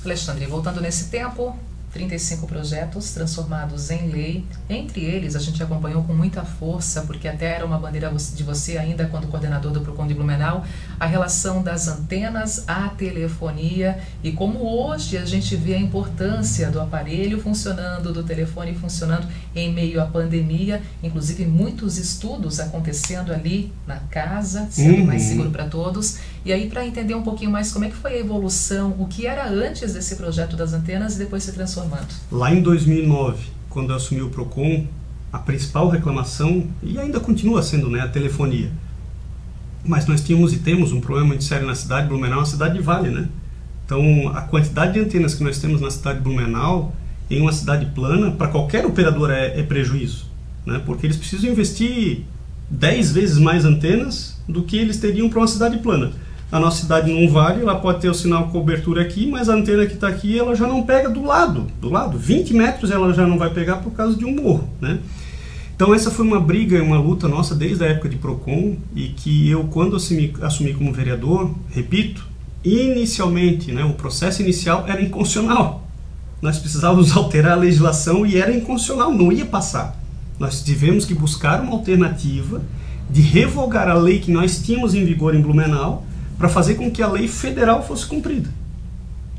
Alexandre, voltando nesse tempo, 35 projetos transformados em lei. Entre eles, a gente acompanhou com muita força, porque até era uma bandeira de você ainda quando coordenador do Procon de Blumenau, a relação das antenas à telefonia e como hoje a gente vê a importância do aparelho funcionando, do telefone funcionando em meio à pandemia, inclusive muitos estudos acontecendo ali na casa, sendo mais seguro para todos. E aí, para entender um pouquinho mais como é que foi a evolução, o que era antes desse projeto das antenas e depois se transformando. Lá em 2009, quando eu assumi o Procon, a principal reclamação, e ainda continua sendo, né, a telefonia. Mas nós tínhamos e temos um problema muito sério na cidade. Blumenau é uma cidade de vale, né? Então, a quantidade de antenas que nós temos na cidade de Blumenau, em uma cidade plana, para qualquer operador é prejuízo, né? Porque eles precisam investir 10 vezes mais antenas do que eles teriam para uma cidade plana. A nossa cidade não vale, ela pode ter o sinal cobertura aqui, mas a antena que está aqui, ela já não pega do lado, 20 metros ela já não vai pegar por causa de um morro, né? Então essa foi uma briga, uma luta nossa desde a época de Procon, e que eu, quando assumi como vereador, repito, inicialmente, né, o processo inicial era inconstitucional. Nós precisávamos alterar a legislação e era inconstitucional, não ia passar. Nós tivemos que buscar uma alternativa de revogar a lei que nós tínhamos em vigor em Blumenau, para fazer com que a lei federal fosse cumprida.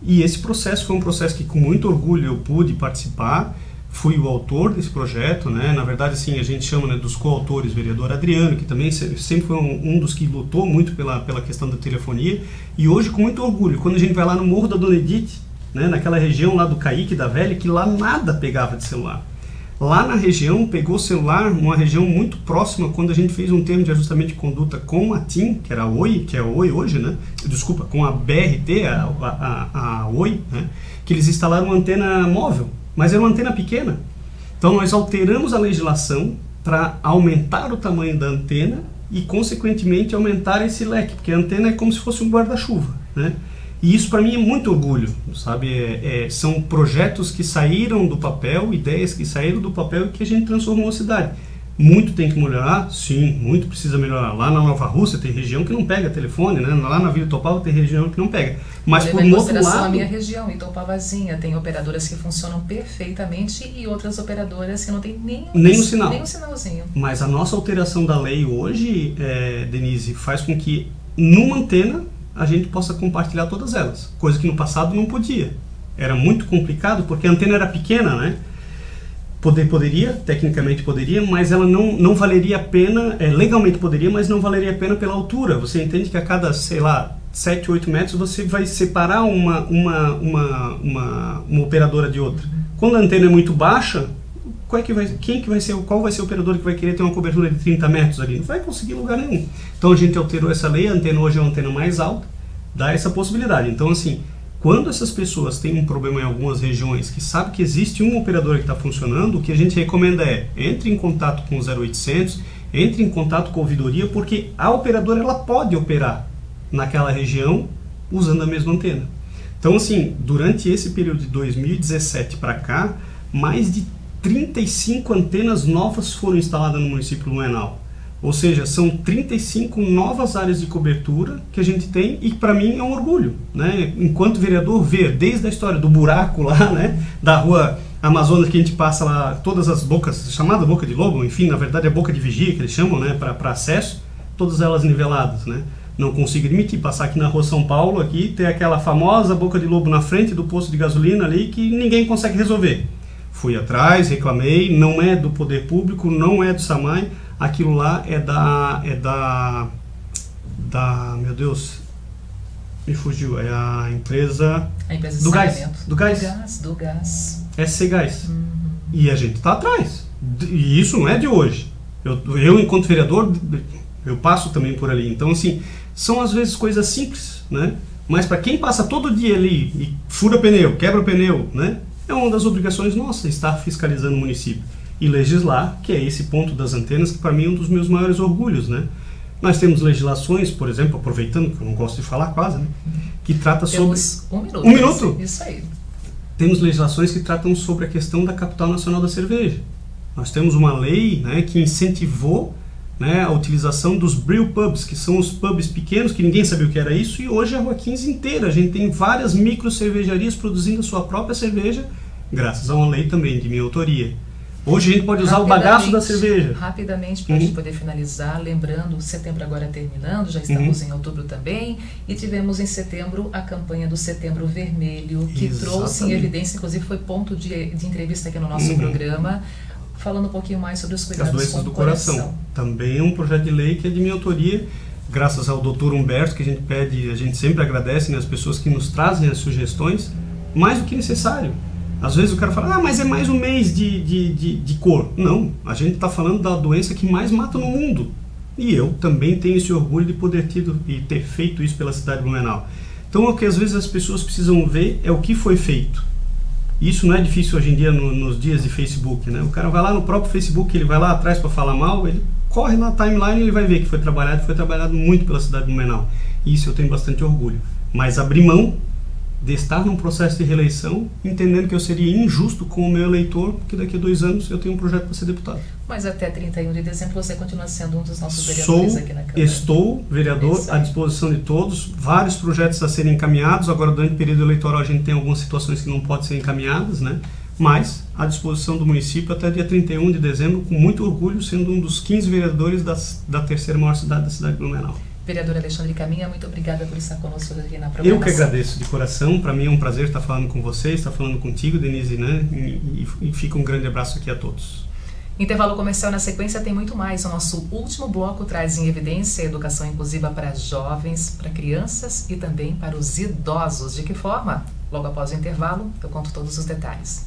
E esse processo foi um processo que, com muito orgulho, eu pude participar, fui o autor desse projeto, né? Na verdade, assim, a gente chama, né, dos coautores, o vereador Adriano, que também sempre foi um dos que lutou muito pela questão da telefonia, e hoje, com muito orgulho, quando a gente vai lá no Morro da Dona Edith, né, naquela região lá do Caique da Velha, que lá nada pegava de celular. Lá na região, pegou celular, uma região muito próxima, quando a gente fez um termo de ajustamento de conduta com a TIM, que era a Oi, que é a Oi hoje, né? Desculpa, com a BRT, a Oi, né? Que eles instalaram uma antena móvel, mas era uma antena pequena. Então nós alteramos a legislação para aumentar o tamanho da antena e, consequentemente, aumentar esse leque, porque a antena é como se fosse um guarda-chuva, né? E isso para mim é muito orgulho, sabe? São projetos que saíram do papel, ideias que saíram do papel e que a gente transformou a cidade. Muito tem que melhorar? Sim, muito precisa melhorar. Lá na Nova Rússia tem região que não pega telefone, né? Lá na Vila Itopava tem região que não pega. Mas por um outro lado... a minha região, Itopavazinha, tem operadoras que funcionam perfeitamente e outras operadoras que não tem nem um sinalzinho. Mas a nossa alteração da lei hoje, Denise, faz com que numa antena a gente possa compartilhar todas elas, coisa que no passado não podia. Era muito complicado porque a antena era pequena, né? Poderia, tecnicamente poderia, mas ela não valeria a pena, legalmente poderia, mas não valeria a pena pela altura. Você entende que a cada, sei lá, 7, 8 metros você vai separar uma operadora de outra. Quando a antena é muito baixa, qual vai ser o operador que vai querer ter uma cobertura de 30 metros ali? Não vai conseguir lugar nenhum. Então a gente alterou essa lei, a antena hoje é uma antena mais alta, dá essa possibilidade. Então, assim, quando essas pessoas têm um problema em algumas regiões que sabem que existe um operador que está funcionando, o que a gente recomenda é, entre em contato com o 0800, entre em contato com a ouvidoria, porque a operadora ela pode operar naquela região usando a mesma antena. Então, assim, durante esse período de 2017 para cá, mais de 35 antenas novas foram instaladas no município de Blumenau. Ou seja, são 35 novas áreas de cobertura que a gente tem e para mim é um orgulho, né? Enquanto vereador, ver desde a história do buraco lá, né? Da rua Amazonas que a gente passa lá, todas as bocas, chamada boca de lobo, enfim, na verdade é boca de vigia que eles chamam, né? Para acesso, todas elas niveladas, né? Não consigo admitir passar aqui na rua São Paulo, aqui, ter aquela famosa boca de lobo na frente do posto de gasolina ali que ninguém consegue resolver. Fui atrás, reclamei, não é do poder público, não é do SAMAI, aquilo lá é da meu Deus, me fugiu, é a empresa do gás, do gás. SC Gás. E a gente está atrás. E isso não é de hoje. Eu enquanto vereador, eu passo também por ali. Então, assim, são às vezes coisas simples, né? Mas para quem passa todo dia ali e fura pneu, quebra pneu, né? É uma das obrigações nossas, estar fiscalizando o município e legislar, que é esse ponto das antenas, que para mim é um dos meus maiores orgulhos, né? Nós temos legislações, por exemplo, aproveitando, que eu não gosto de falar quase, né? Que trata sobre... Um minuto. Isso aí. Temos legislações que tratam sobre a questão da capital nacional da cerveja. Nós temos uma lei, né, que incentivou, né, a utilização dos brew pubs, que são os pubs pequenos, que ninguém sabia o que era isso, e hoje a Rua 15 inteira, a gente tem várias micro cervejarias produzindo a sua própria cerveja, graças a uma lei também de minha autoria. Hoje a gente pode usar o bagaço da cerveja. Rapidamente, para a gente poder finalizar, lembrando, setembro agora terminando, já estamos em outubro também, e tivemos em setembro a campanha do Setembro Vermelho, que trouxe em evidência, inclusive foi ponto de entrevista aqui no nosso programa, falando um pouquinho mais sobre os cuidados com doenças do coração. Também é um projeto de lei que é de minha autoria, graças ao Dr. Humberto, que a gente pede, a gente sempre agradece, né, as pessoas que nos trazem as sugestões, mais do que necessário. Às vezes o cara fala, mas é mais um mês de cor. Não, a gente está falando da doença que mais mata no mundo. E eu também tenho esse orgulho de poder ter feito isso pela cidade de Blumenau. Então o que às vezes as pessoas precisam ver é o que foi feito. Isso não é difícil hoje em dia nos dias de Facebook, né? O cara vai lá no próprio Facebook, ele vai lá atrás para falar mal, ele corre na timeline e ele vai ver que foi trabalhado muito pela cidade de Blumenau. Isso eu tenho bastante orgulho. Mas abrir mão de estar num processo de reeleição, entendendo que eu seria injusto com o meu eleitor, porque daqui a 2 anos eu tenho um projeto para ser deputado. Mas até 31 de dezembro você continua sendo um dos nossos vereadores aqui na Câmara. Estou vereador à disposição de todos, vários projetos a serem encaminhados, agora durante o período eleitoral a gente tem algumas situações que não podem ser encaminhadas, né? Mas à disposição do município até dia 31 de dezembro, com muito orgulho, sendo um dos 15 vereadores da terceira maior cidade da cidade de Blumenau. Vereador Alexandre Caminha, muito obrigada por estar conosco aqui na programação. Eu que agradeço de coração, para mim é um prazer estar falando com vocês, estar falando contigo, Denise, né? E fica um grande abraço aqui a todos. Intervalo comercial na sequência tem muito mais. O nosso último bloco traz em evidência a educação inclusiva para jovens, para crianças e também para os idosos. De que forma? Logo após o intervalo, eu conto todos os detalhes.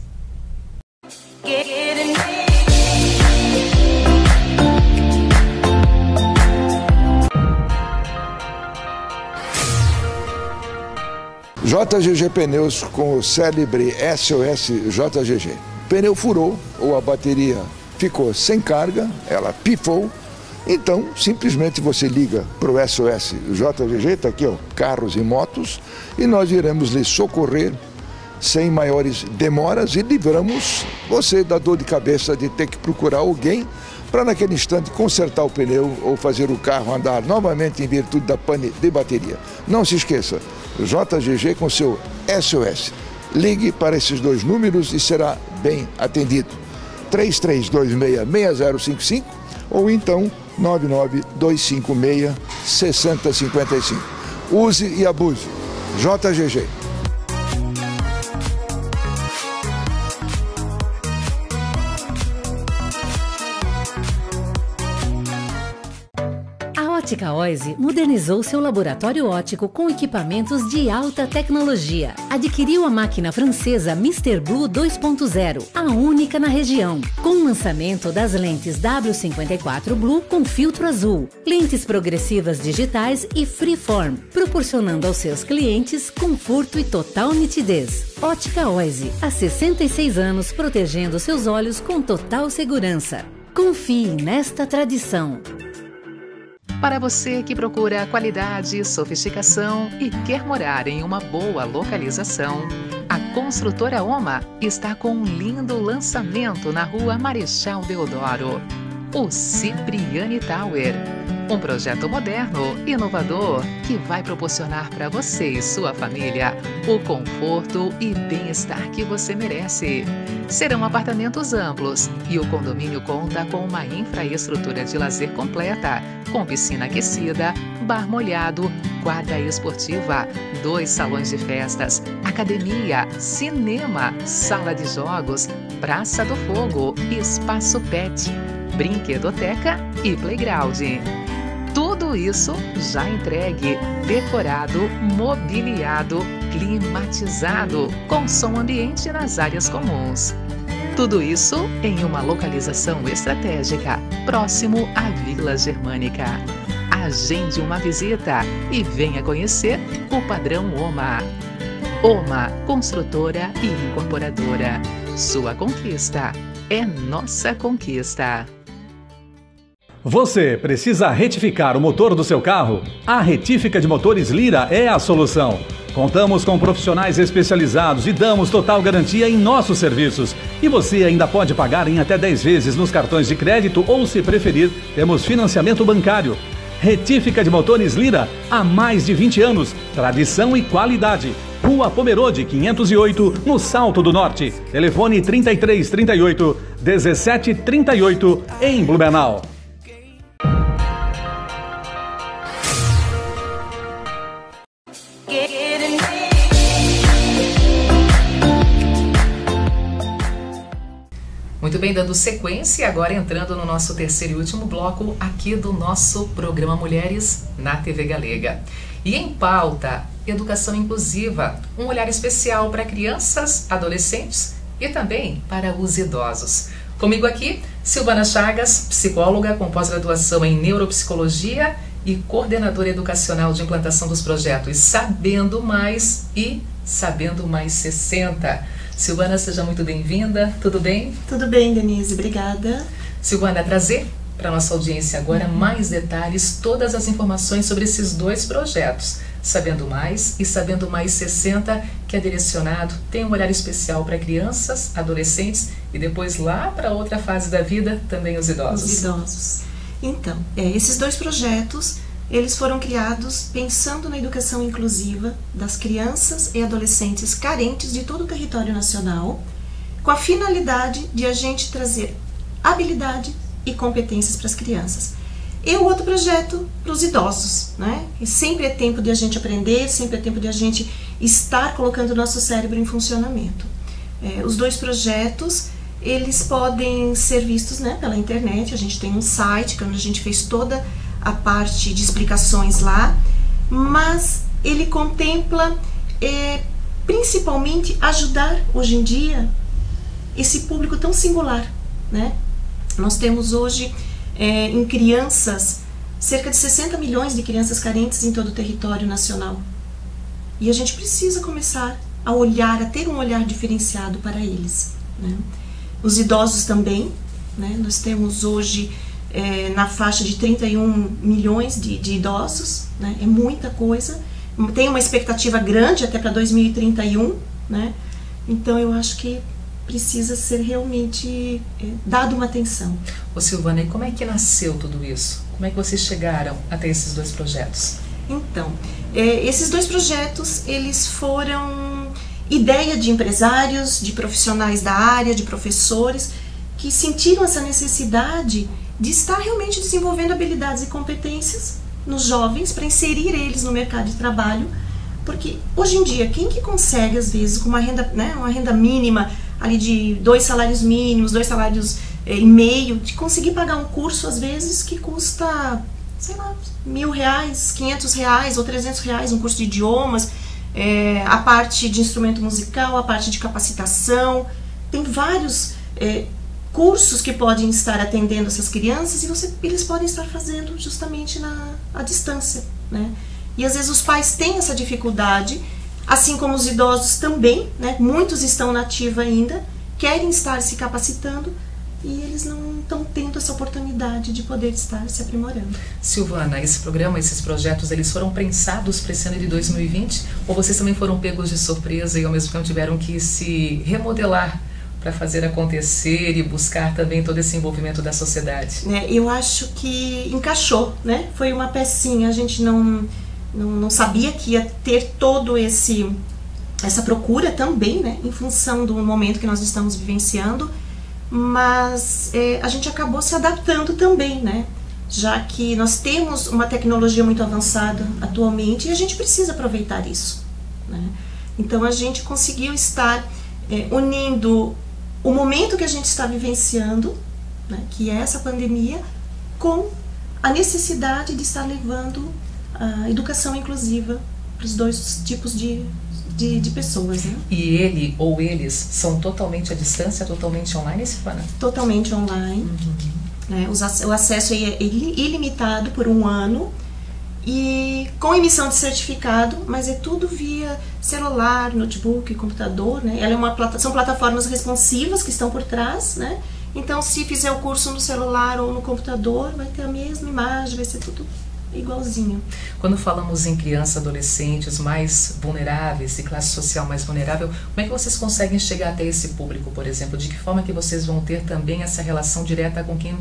JGG Pneus com o célebre SOS JGG. Pneu furou ou a bateria ficou sem carga, ela pifou, então simplesmente você liga para o SOS JGG, está aqui ó, carros e motos, e nós iremos lhe socorrer sem maiores demoras e livramos você da dor de cabeça de ter que procurar alguém para naquele instante consertar o pneu ou fazer o carro andar novamente em virtude da pane de bateria. Não se esqueça, JGG com seu SOS. Ligue para esses 2 números e será bem atendido. 3326-6055 ou então 99256-6055. Use e abuse. JGG. A Ótica Oise modernizou seu laboratório óptico com equipamentos de alta tecnologia. Adquiriu a máquina francesa Mr. Blue 2.0, a única na região, com o lançamento das lentes W54 Blue com filtro azul, lentes progressivas digitais e freeform, proporcionando aos seus clientes conforto e total nitidez. Ótica Oise, há 66 anos protegendo seus olhos com total segurança. Confie nesta tradição. Para você que procura qualidade, sofisticação e quer morar em uma boa localização, a Construtora Oma está com um lindo lançamento na Rua Marechal Deodoro, o Cipriani Tower. Um projeto moderno, inovador, que vai proporcionar para você e sua família o conforto e bem-estar que você merece. Serão apartamentos amplos e o condomínio conta com uma infraestrutura de lazer completa, com piscina aquecida, bar molhado, quadra esportiva, 2 salões de festas, academia, cinema, sala de jogos, praça do fogo, espaço pet, brinquedoteca e playground. Tudo isso já entregue, decorado, mobiliado, climatizado, com som ambiente nas áreas comuns. Tudo isso em uma localização estratégica, próximo à Vila Germânica. Agende uma visita e venha conhecer o padrão Oma. Oma, construtora e incorporadora. Sua conquista é nossa conquista. Você precisa retificar o motor do seu carro? A Retífica de Motores Lira é a solução. Contamos com profissionais especializados e damos total garantia em nossos serviços. E você ainda pode pagar em até 10 vezes nos cartões de crédito ou, se preferir, temos financiamento bancário. Retífica de Motores Lira, há mais de 20 anos, tradição e qualidade. Rua Pomerode, 508, no Salto do Norte. Telefone 3338 1738, em Blumenau. Muito bem, dando sequência, agora entrando no nosso terceiro e último bloco aqui do nosso programa Mulheres na TV Galega. E em pauta, educação inclusiva, um olhar especial para crianças, adolescentes e também para os idosos. Comigo aqui, Silvana Chagas, psicóloga com pós-graduação em neuropsicologia e coordenadora educacional de implantação dos projetos Sabendo Mais e Sabendo Mais 60. Silvana, seja muito bem-vinda, tudo bem? Tudo bem, Denise, obrigada. Silvana, trazer para a nossa audiência agora mais detalhes, todas as informações sobre esses 2 projetos, Sabendo Mais e Sabendo Mais 60, que é direcionado, tem um olhar especial para crianças, adolescentes e depois lá para outra fase da vida, também os idosos. Os idosos. Então, esses 2 projetos, eles foram criados pensando na educação inclusiva das crianças e adolescentes carentes de todo o território nacional, com a finalidade de a gente trazer habilidade e competências para as crianças. E o outro projeto para os idosos, né? E sempre é tempo de a gente aprender, sempre é tempo de a gente estar colocando o nosso cérebro em funcionamento. Os 2 projetos, eles podem ser vistos, né, pela internet. A gente tem um site onde a gente fez toda a parte de explicações lá, mas ele contempla principalmente ajudar hoje em dia esse público tão singular, né? Nós temos hoje em crianças cerca de 60 milhões de crianças carentes em todo o território nacional, e a gente precisa começar a olhar, a ter um olhar diferenciado para eles, né? Os idosos também, né? Nós temos hoje na faixa de 31 milhões de idosos, né? É muita coisa, tem uma expectativa grande até para 2031, né? Então eu acho que precisa ser realmente dado uma atenção. Ô Silvana, e como é que nasceu tudo isso? Como é que vocês chegaram até esses 2 projetos? Então, esses 2 projetos, eles foram ideia de empresários, de profissionais da área, de professores, que sentiram essa necessidade de estar realmente desenvolvendo habilidades e competências nos jovens para inserir eles no mercado de trabalho, porque hoje em dia, quem que consegue, às vezes, com uma renda, né, uma renda mínima, ali de 2 salários mínimos, 2 salários e meio, de conseguir pagar um curso, às vezes, que custa, sei lá, R$1.000, R$500 ou R$300, um curso de idiomas, a parte de instrumento musical, a parte de capacitação, tem vários cursos que podem estar atendendo essas crianças e eles podem estar fazendo justamente à distância, né? E às vezes os pais têm essa dificuldade, assim como os idosos também, né? Muitos estão na ativa ainda, querem estar se capacitando, e eles não estão tendo essa oportunidade de poder estar se aprimorando. Silvana, esse programa, esses projetos, eles foram pensados para esse ano de 2020 ou vocês também foram pegos de surpresa e ao mesmo tempo tiveram que se remodelar para fazer acontecer e buscar também todo esse envolvimento da sociedade? Eu acho que encaixou, né? Foi uma pecinha, a gente não sabia que ia ter todo essa procura também, né? Em função do momento que nós estamos vivenciando, mas a gente acabou se adaptando também, né? Já que nós temos uma tecnologia muito avançada atualmente e a gente precisa aproveitar isso, né? Então a gente conseguiu estar unindo o momento que a gente está vivenciando, né, que é essa pandemia, com a necessidade de estar levando a educação inclusiva para os dois tipos de pessoas, né? E ele ou eles são totalmente à distância, totalmente online, Silvana? Totalmente online. Né? O acesso é ilimitado por 1 ano e com emissão de certificado, mas é tudo via celular, notebook, computador, né? São plataformas responsivas que estão por trás, né? Então, se fizer o curso no celular ou no computador, vai ter a mesma imagem, vai ser tudo igualzinho. Quando falamos em crianças, adolescentes mais vulneráveis e classe social mais vulnerável, como é que vocês conseguem chegar até esse público, por exemplo? De que forma que vocês vão ter também essa relação direta com quem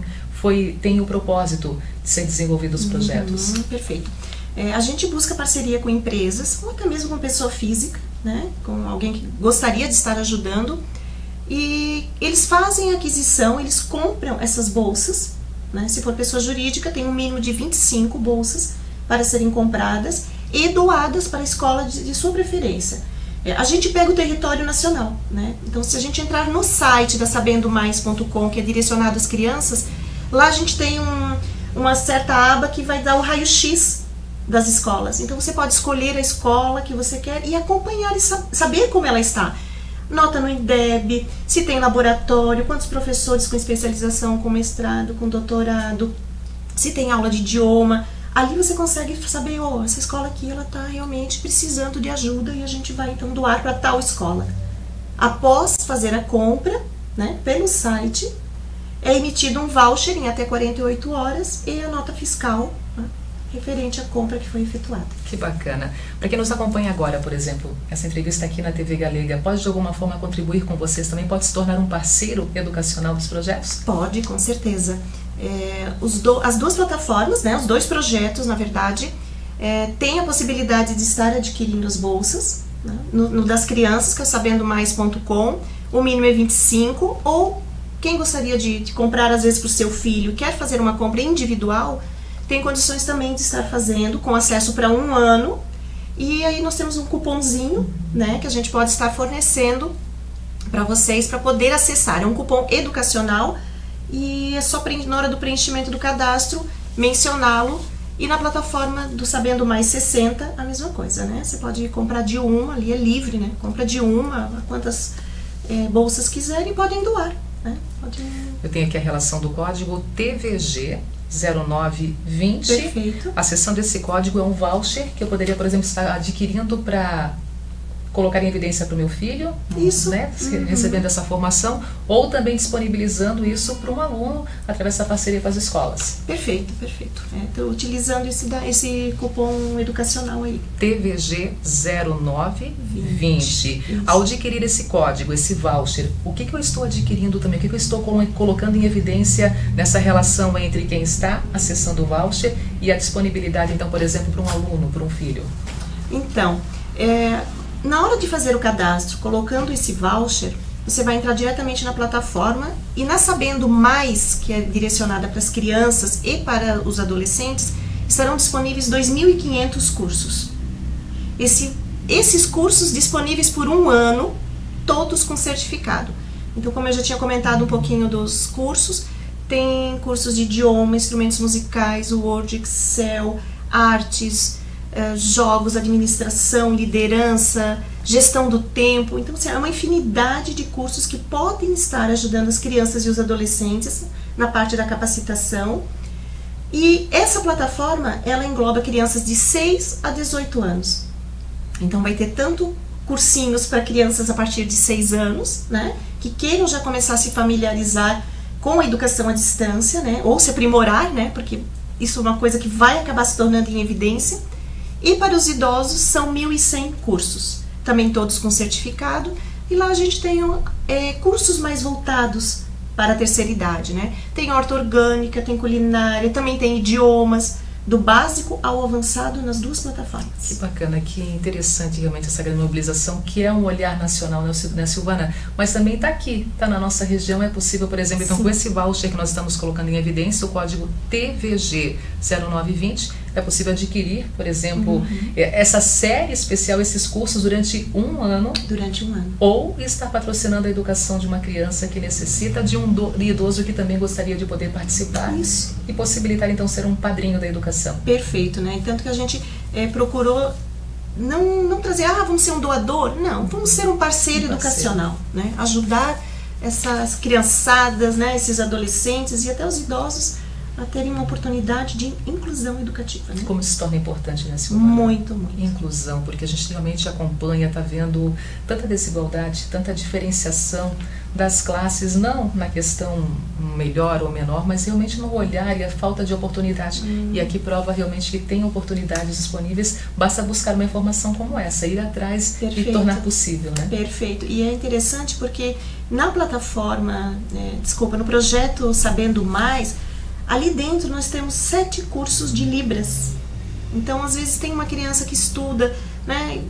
tem o propósito de ser desenvolvidos os projetos? Perfeito. A gente busca parceria com empresas, ou até mesmo com pessoa física, né? Com alguém que gostaria de estar ajudando, e eles fazem a aquisição, eles compram essas bolsas, né? Se for pessoa jurídica, tem um mínimo de 25 bolsas para serem compradas e doadas para a escola de sua preferência. A gente pega o território nacional, né? Então, se a gente entrar no site da sabendomais.com, que é direcionado às crianças, lá a gente tem uma certa aba que vai dar o raio-x das escolas. Então, você pode escolher a escola que você quer e acompanhar e saber como ela está. Nota no INDEB, se tem laboratório, quantos professores com especialização, com mestrado, com doutorado, se tem aula de idioma. Ali você consegue saber, essa escola aqui ela está realmente precisando de ajuda e a gente vai então doar para tal escola. Após fazer a compra, né, pelo site, é emitido um voucher em até 48 horas e a nota fiscal, né, referente à compra que foi efetuada. Que bacana. Para quem nos acompanha agora, por exemplo, essa entrevista aqui na TV Galega, pode de alguma forma contribuir com vocês também? Pode se tornar um parceiro educacional dos projetos? Pode, com certeza. As duas plataformas, né, os dois projetos, na verdade, têm a possibilidade de estar adquirindo as bolsas, né, no das crianças, que é o sabendomais.com, o mínimo é 25, ou quem gostaria de comprar, às vezes, para o seu filho, quer fazer uma compra individual, tem condições também de estar fazendo, com acesso para 1 ano, e aí nós temos um cupomzinho, né, que a gente pode estar fornecendo para vocês, para poder acessar. É um cupom educacional, e é só na hora do preenchimento do cadastro, mencioná-lo, e na plataforma do Sabendo Mais 60, a mesma coisa, né, você pode comprar de uma, ali é livre, né, compra de uma, quantas bolsas quiserem, podem doar, né, Eu tenho aqui a relação do código TVG 0920. Perfeito. Acessando esse código é um voucher que eu poderia, por exemplo, estar adquirindo para colocar em evidência para o meu filho, isso, né, recebendo essa formação, ou também disponibilizando isso para um aluno através da parceria com as escolas. Perfeito, perfeito. Estou utilizando esse cupom educacional aí. TVG 0920. Ao adquirir esse código, esse voucher, o que eu estou adquirindo também? O que eu estou colocando em evidência nessa relação entre quem está acessando o voucher e a disponibilidade, então, por exemplo, para um aluno, para um filho? Então, na hora de fazer o cadastro, colocando esse voucher, você vai entrar diretamente na plataforma e na Sabendo Mais, que é direcionada para as crianças e para os adolescentes, estarão disponíveis 2.500 cursos. Esses cursos disponíveis por 1 ano, todos com certificado. Então, como eu já tinha comentado um pouquinho dos cursos, tem cursos de idioma, instrumentos musicais, Word, Excel, artes, jogos, administração, liderança, gestão do tempo. Então, assim, é uma infinidade de cursos que podem estar ajudando as crianças e os adolescentes na parte da capacitação. E essa plataforma, ela engloba crianças de 6 a 18 anos. Então, vai ter tanto cursinhos para crianças a partir de 6 anos, né, que queiram já começar a se familiarizar com a educação à distância, né, ou se aprimorar, né, porque isso é uma coisa que vai acabar se tornando em evidência. E para os idosos são 1.100 cursos, também todos com certificado. E lá a gente tem cursos mais voltados para a terceira idade, né? Tem horta orgânica, tem culinária, também tem idiomas, do básico ao avançado nas duas plataformas. Que bacana, que interessante realmente essa grande mobilização, que é um olhar nacional, né, Silvana? Mas também está aqui, está na nossa região, é possível, por exemplo, então com esse voucher que nós estamos colocando em evidência, o código TVG 0920, é possível adquirir, por exemplo, essa série especial, esses cursos durante um ano. Durante um ano. Ou estar patrocinando a educação de uma criança que necessita, de um idoso que também gostaria de poder participar. Isso. E possibilitar, então, ser um padrinho da educação. Perfeito, né? Tanto que a gente procurou não trazer, vamos ser um doador. Não, vamos ser um parceiro educacional, né? Ajudar essas criançadas, né? Esses adolescentes e até os idosos a terem uma oportunidade de inclusão educativa. Né? Como isso se torna importante, né, Silvana? Muito, muito. Inclusão, porque a gente realmente acompanha, está vendo tanta desigualdade, tanta diferenciação das classes, não na questão melhor ou menor, mas realmente no olhar e a falta de oportunidade. E aqui prova realmente que tem oportunidades disponíveis, basta buscar uma informação como essa, ir atrás e tornar possível, né? Perfeito. E é interessante porque na plataforma, no projeto Sabendo Mais, ali dentro nós temos 7 cursos de Libras. Então, às vezes tem uma criança que estuda, né,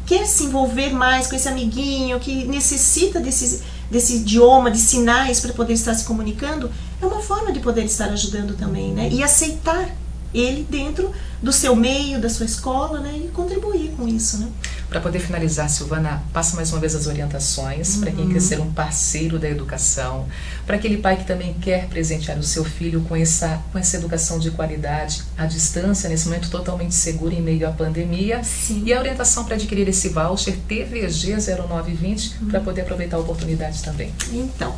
quer se envolver mais com esse amiguinho, que necessita desse idioma, de sinais para poder estar se comunicando, é uma forma de poder estar ajudando também, né? E aceitar ele dentro do seu meio, da sua escola, né? E contribuir com isso, né? Para poder finalizar, Silvana, passa mais uma vez as orientações para quem quer ser um parceiro da educação, para aquele pai que também quer presentear o seu filho com essa educação de qualidade, à distância, nesse momento totalmente seguro em meio à pandemia. Sim. E a orientação para adquirir esse voucher TVG 0920 para poder aproveitar a oportunidade também. Então,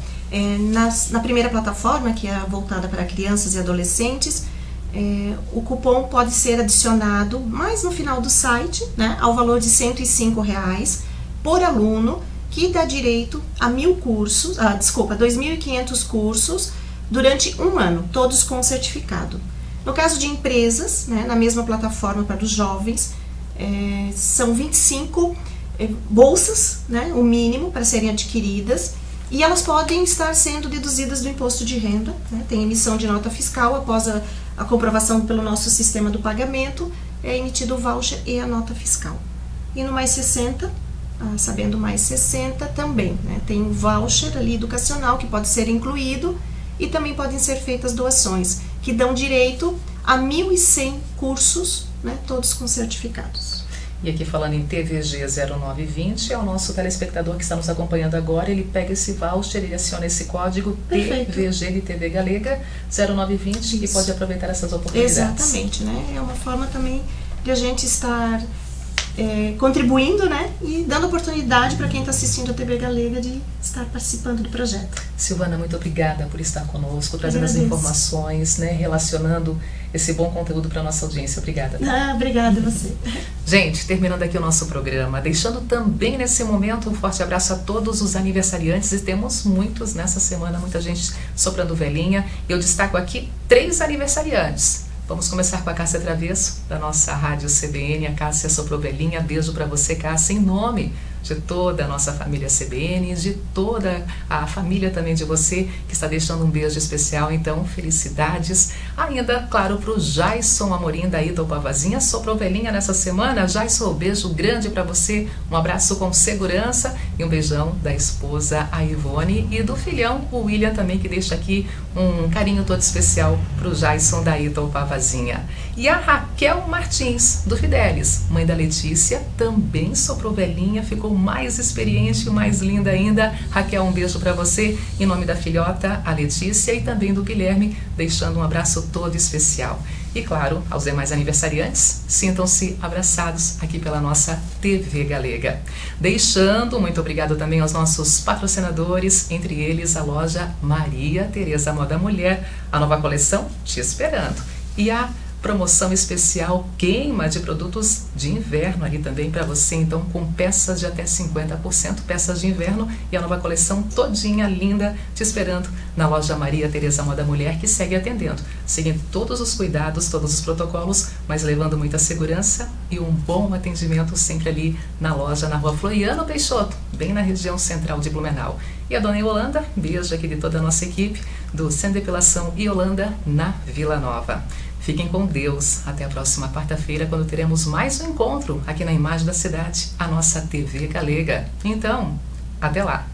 na primeira plataforma, que é voltada para crianças e adolescentes, o cupom pode ser adicionado mais no final do site, né, ao valor de R$ 105,00 por aluno, que dá direito a 2.500 cursos durante um ano, todos com certificado. No caso de empresas, né, na mesma plataforma para os jovens, são 25 bolsas, né, o mínimo para serem adquiridas, e elas podem estar sendo deduzidas do imposto de renda, né, tem emissão de nota fiscal após a comprovação pelo nosso sistema do pagamento, é emitido o voucher e a nota fiscal. E no Mais 60, Sabendo Mais 60 também, né, tem o voucher ali educacional que pode ser incluído e também podem ser feitas doações, que dão direito a 1.100 cursos, né, todos com certificados. E aqui falando em TVG 0920, é o nosso telespectador que está nos acompanhando agora, ele pega esse voucher, ele aciona esse código TVG de TV Galega 0920 e pode aproveitar essas oportunidades. Exatamente, né? É uma forma também de a gente estar contribuindo, né? E dando oportunidade para quem está assistindo a TV Galega de estar participando do projeto. Silvana, muito obrigada por estar conosco, trazendo as informações, né? Relacionando esse bom conteúdo para a nossa audiência. Obrigada. Obrigada a você. Gente, terminando aqui o nosso programa, deixando também nesse momento um forte abraço a todos os aniversariantes, e temos muitos nessa semana, muita gente soprando velhinha. Eu destaco aqui 3 aniversariantes. Vamos começar com a Cássia Travesso, da nossa rádio CBN. A Cássia soprou velhinha. Beijo para você, Cássia, em nome de toda a nossa família CBN, de toda a família também de você, que está deixando um beijo especial. Então, felicidades. Ainda, claro, para o Jaison Amorim, da Itopavazinha, soprou velhinha nessa semana. Jaison, um beijo grande para você, um abraço com segurança e um beijão da esposa, a Ivone, e do filhão, o William, também, que deixa aqui um carinho todo especial para o Jaison da Itopavazinha. E a Raquel Martins, do Fidelis, mãe da Letícia, também soprou velhinha, ficou mais experiente e mais linda ainda. Raquel, um beijo para você, em nome da filhota, a Letícia, e também do Guilherme, deixando um abraço todo especial. E claro, aos demais aniversariantes, sintam-se abraçados aqui pela nossa TV Galega. Deixando muito obrigado também aos nossos patrocinadores, entre eles a loja Maria Tereza Moda Mulher, a nova coleção Te Esperando, e a promoção especial queima de produtos de inverno ali também para você, então com peças de até 50%, peças de inverno e a nova coleção todinha linda te esperando na loja Maria Tereza Moda Mulher, que segue atendendo, seguindo todos os cuidados, todos os protocolos, mas levando muita segurança e um bom atendimento sempre ali na loja, na rua Floriano Peixoto, bem na região central de Blumenau. E a dona Yolanda, beijo aqui de toda a nossa equipe do Centro de Depilação Yolanda na Vila Nova. Fiquem com Deus. Até a próxima quarta-feira, quando teremos mais um encontro aqui na Imagem da Cidade, a nossa TV Galega. Então, até lá!